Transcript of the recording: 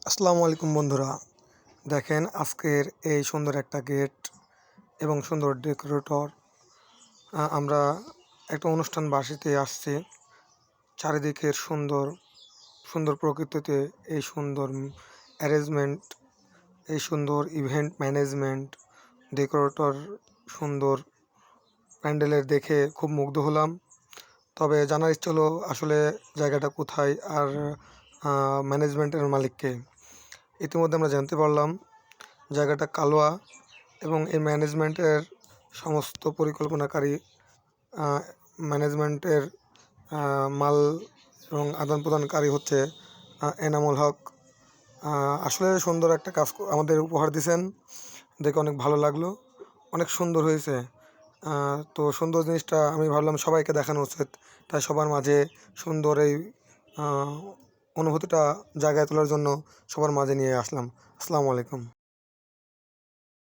আসসালামু আলাইকুম বন্ধুরা। দেখেন আজকের এই সুন্দর একটা গেট এবং সুন্দর ডেকোরেটর। আমরা একটা অনুষ্ঠান বাসিতে আসছি। চারিদিকের সুন্দর সুন্দর প্রকৃতিতে এই সুন্দর অ্যারেঞ্জমেন্ট, এই সুন্দর ইভেন্ট ম্যানেজমেন্ট, ডেকোরেটর সুন্দর প্যান্ডেলের দেখে খুব মুগ্ধ হলাম। তবে জানার ইচ্ছে হলো আসলে জায়গাটা কোথায় আর ম্যানেজমেন্টের মালিককে। ইতিমধ্যে আমরা জানতে পারলাম জায়গাটা কালোয়া এবং এই ম্যানেজমেন্টের সমস্ত পরিকল্পনাকারী ম্যানেজমেন্টের মাল এবং আদান প্রদানকারী হচ্ছে এনামুল হক। আসলে সুন্দর একটা কাজ আমাদের উপহার দিয়েছেন, দেখে অনেক ভালো লাগলো, অনেক সুন্দর হয়েছে। তো সুন্দর জিনিসটা আমি ভাবলাম সবাইকে দেখানো উচিত, তাই সবার মাঝে সুন্দর এই অনুভূতিটা জায়গায় তোলার জন্য সবার মাঝে নিয়ে আসলাম। আসসালামু আলাইকুম।